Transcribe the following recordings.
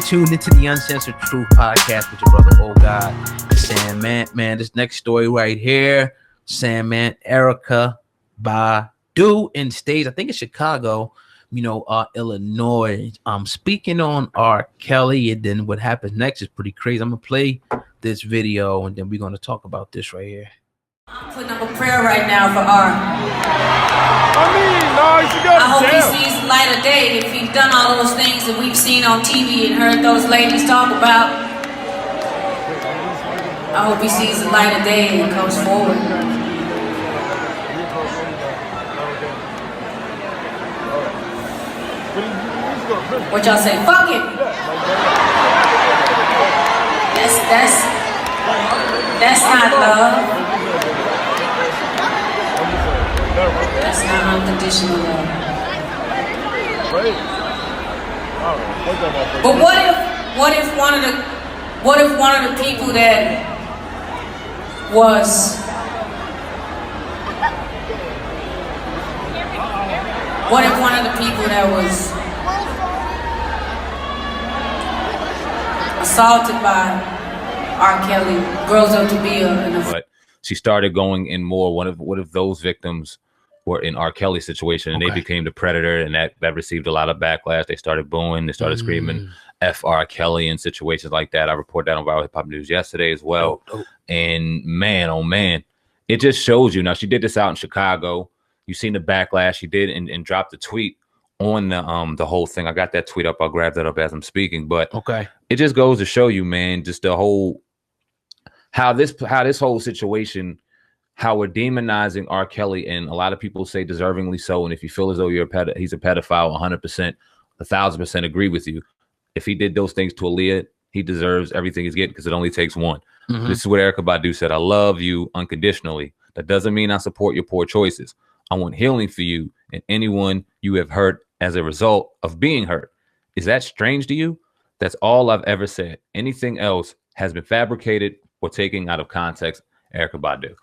tuned into the Uncensored Truth podcast with your brother, Oh God, Sandman. Man, this next story right here, Sandman, Erykah Badu in stage, I think it's Chicago, Illinois. Speaking on R.Kelly, and then what happens next is pretty crazy. I'm gonna play this video, and then we're gonna talk about this right here. I'm putting up a prayer right now for R. I hope he sees the light of day. If he's done all those things that we've seen on TV and heard those ladies talk about, I hope he sees the light of day and comes forward. What y'all say? Fuck it. That's not love. That's not unconditional love. But what if one of the people that was assaulted by R.Kelly grows up to be But she started going in more. What if those victims were in R.Kelly's situation and they became the predator, and that received a lot of backlash. They started booing, they started screaming F R.Kelly in situations like that. I reported that on Viral Hip Hop News yesterday as well. And man, oh man, it just shows you. Now, she did this out in Chicago. You've seen the backlash she did and dropped a tweet on the whole thing. I got that tweet up. I'll grab that up as I'm speaking. But it just goes to show you, man, just the whole how this whole situation, how we're demonizing R. Kelly, and a lot of people say deservingly so. And if you feel as though he's a pedophile, 100%, 1,000% agree with you. If he did those things to Aaliyah, he deserves everything he's getting because it only takes one. This is what Erykah Badu said. I love you unconditionally. That doesn't mean I support your poor choices. I want healing for you and anyone you have hurt as a result of being hurt. Is that strange to you? That's all I've ever said. Anything else has been fabricated or taken out of context. Erykah Badu.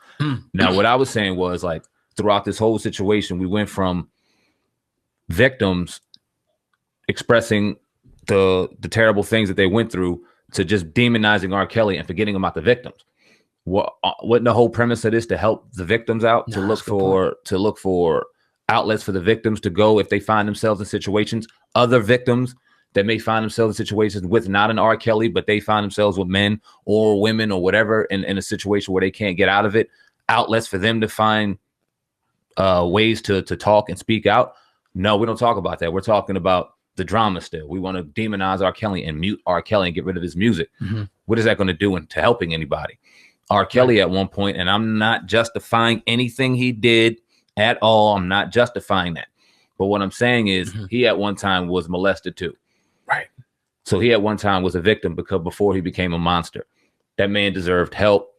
Now, what I was saying was, like, throughout this whole situation, we went from victims expressing the terrible things that they went through to just demonizing R. Kelly and forgetting about the victims. Wasn't the whole premise of this to help the victims out, to look for outlets for the victims to go if they find themselves in situations, other victims that may find themselves in situations with not an R. Kelly, but they find themselves with men or women or whatever in a situation where they can't get out of it, outlets for them to find ways to talk and speak out. No, we don't talk about that. We're talking about the drama still. We want to demonize R. Kelly and mute R. Kelly and get rid of his music. What is that going to do to helping anybody? R. Kelly at one point, and I'm not justifying anything he did at all. I'm not justifying that. But what I'm saying is he at one time was molested too. Right. So he at one time was a victim before he became a monster. That man deserved help,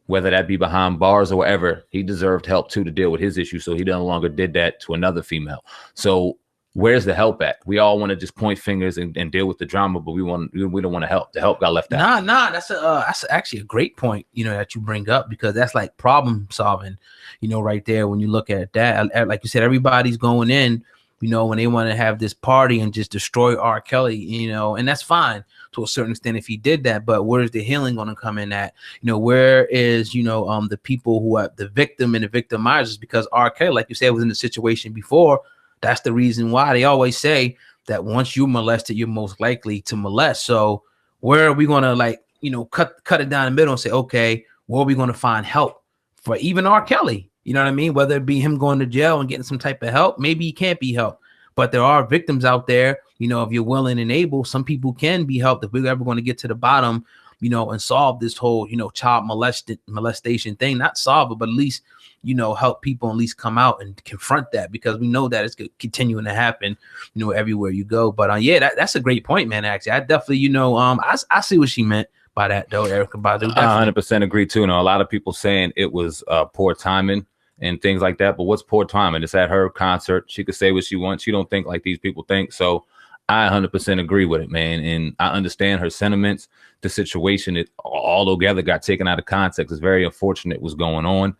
whether that be behind bars or wherever. He deserved help too to deal with his issue. So he no longer did that to another female. So where's the help at? We all want to just point fingers and deal with the drama, but we don't want to help. The help got left out. That's actually a great point, that you bring up, because that's like problem solving, right there. When you look at that, like you said, everybody's going in, when they want to have this party and just destroy R. Kelly, and that's fine to a certain extent if he did that. But where's the healing going to come in at? Where is, the people who are the victim and the victimizers? Because R. Kelly, like you said, was in the situation before. That's the reason why they always say that once you're molested, you're most likely to molest. So where are we going to cut it down the middle and say, okay, where are we going to find help for even R. Kelly? You know what I mean? Whether it be him going to jail and getting some type of help, maybe he can't be helped. But there are victims out there, if you're willing and able, some people can be helped if we're ever going to get to the bottom, and solve this whole, child molestation thing. Not solve it, but at least, help people at least come out and confront that, because we know that it's continuing to happen, everywhere you go. But yeah, that's a great point, man. Actually, I definitely, I see what she meant by that, though. Erykah Badu. I 100% agree too. A lot of people saying it was poor timing and things like that. But what's poor timing? It's at her concert. She could say what she wants. She don't think like these people think. So I 100% agree with it, man. And I understand her sentiments. The situation, it all together got taken out of context. It's very unfortunate what's going on.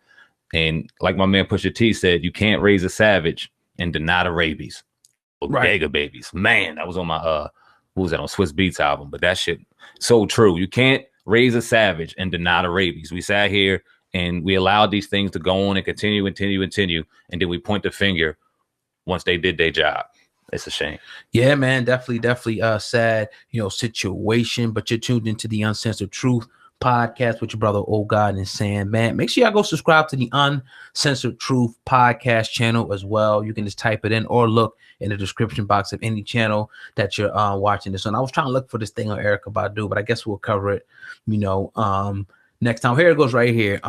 And like my man Pusha T said, you can't raise a savage and deny the rabies. Bodega babies. Man, that was on my what was that on Swiss Beats album? But that shit so true. You can't raise a savage and deny the rabies. We sat here and we allowed these things to go on and continue, and then we point the finger once they did their job. It's a shame. Yeah, man, definitely sad, situation. But you're tuned into the Uncensored Truth podcast with your brother Old God and Sandman. Make sure y'all go subscribe to the Uncensored Truth podcast channel as well. You can just type it in or look in the description box of any channel that you're watching this on. I was trying to look for this thing on Erykah Badu, but I guess we'll cover it, next time. Here it goes right here.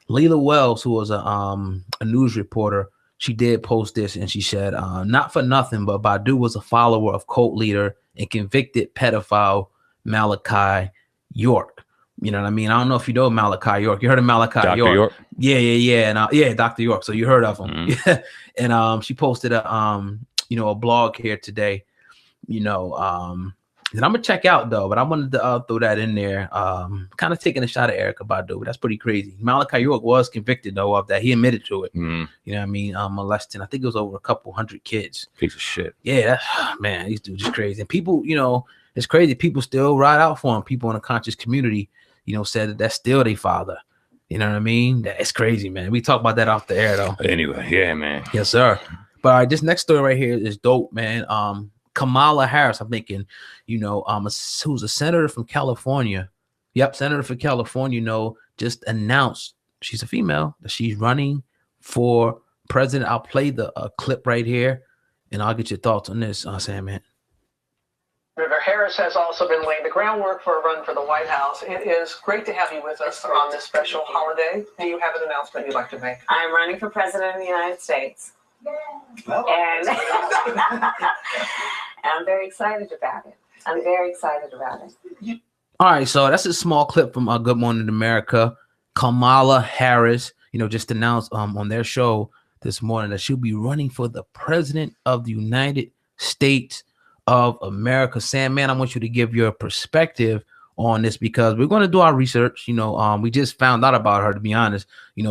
Leila Wells, who was a news reporter, she did post this, and she said, not for nothing, but Badu was a follower of cult leader and convicted pedophile Malachi York. You know what I mean? I don't know if you know Malachi York. You heard of Malachi Dr. York? Yeah. And Dr. York. So you heard of him. Mm-hmm. Yeah. And she posted a blog here today, that I'm gonna check out though, but I wanted to throw that in there. Kind of taking a shot at Erykah Badu, but that's pretty crazy. Malachi York was convicted though of that. He admitted to it. Mm. You know what I mean? Molesting, I think it was over a couple hundred kids. Piece of shit. Yeah, man, these dudes are crazy. And people, it's crazy. People still ride out for him. People in the conscious community, said that that's still their father. You know what I mean? That's crazy, man. We talk about that off the air though. Anyway, yeah, man. Yes, sir. But all right, this next story right here is dope, man. Kamala Harris, I'm thinking, who's a senator from California. Yep, senator from California, just announced, she's a female, that she's running for president. I'll play the clip right here, and I'll get your thoughts on this, Sandman. Senator Harris has also been laying the groundwork for a run for the White House. It is great to have you with us on this special holiday. Do you have an announcement you'd like to make? I'm running for president of the United States. Well, and I'm very excited about it. All right, so that's a small clip from Good Morning America. Kamala Harris, just announced on their show this morning that she'll be running for the president of the United States of America. Sandman, I want you to give your perspective on this because we're going to do our research. We just found out about her, to be honest,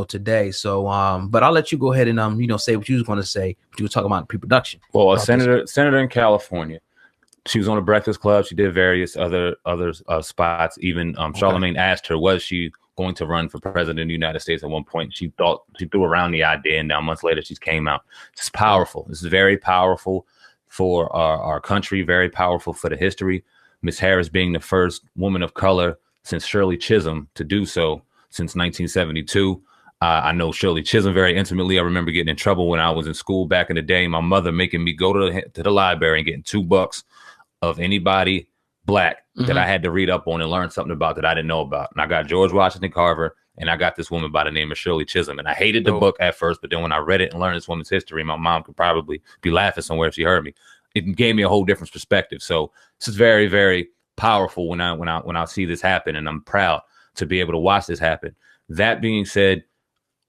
today. So, but I'll let you go ahead and say what you was going to say. But you were talking about pre-production. Well, a senator in California. She was on the Breakfast Club. She did various other spots. Even Charlemagne asked her, was she going to run for president of the United States at one point? She threw around the idea, and now months later, she came out. It's powerful. This is very powerful for our country, very powerful for the history. Miss Harris being the first woman of color since Shirley Chisholm to do so since 1972. I know Shirley Chisholm very intimately. I remember getting in trouble when I was in school back in the day. My mother making me go to the library and getting $2 of anybody black that I had to read up on and learn something about that I didn't know about. And I got George Washington Carver, and I got this woman by the name of Shirley Chisholm. And I hated the book at first, but then when I read it and learned this woman's history, my mom could probably be laughing somewhere if she heard me. It gave me a whole different perspective. So this is very, very powerful when I see this happen, and I'm proud to be able to watch this happen. That being said,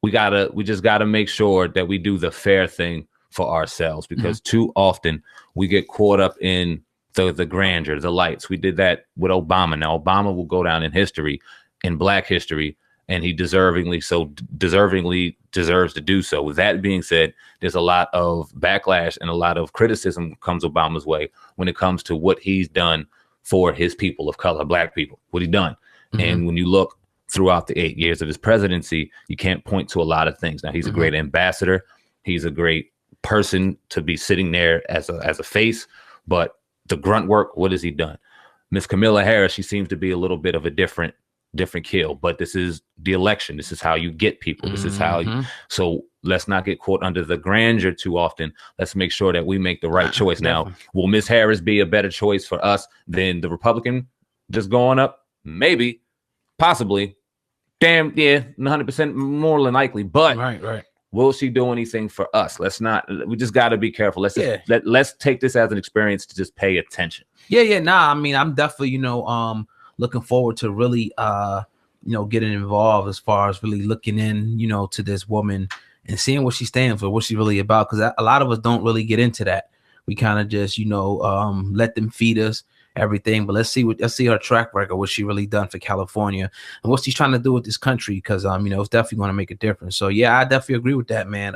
we just gotta make sure that we do the fair thing for ourselves, because too often we get caught up in the grandeur, the lights. We did that with Obama. Now Obama will go down in history, in Black history, and he deservingly deserves to do so. With that being said, there's a lot of backlash and a lot of criticism comes Obama's way when it comes to what he's done for his people of color, Black people, what he done. And when you look throughout the 8 years of his presidency, you can't point to a lot of things. Now, he's a great ambassador. He's a great person to be sitting there as a face, but the grunt work, what has he done? Miss Kamala Harris, she seems to be a little bit of a different kill, but this is the election. This is how you get people. This is how so let's not get caught under the grandeur too often. Let's make sure that we make the right choice. Now, will Miss Harris be a better choice for us than the Republican just going up? Maybe, possibly. Damn, yeah, 100% more than likely. But right. Will she do anything for us? We just got to be careful. Let's take this as an experience to just pay attention. Nah, I mean, I'm definitely, looking forward to really, getting involved as far as really looking in, to this woman and seeing what she stands for, what she's really about. Because a lot of us don't really get into that. We kind of just, let them feed us everything. But let's see her track record, what she really done for California and what she's trying to do with this country. Because, it's definitely going to make a difference. So, yeah, I definitely agree with that, man.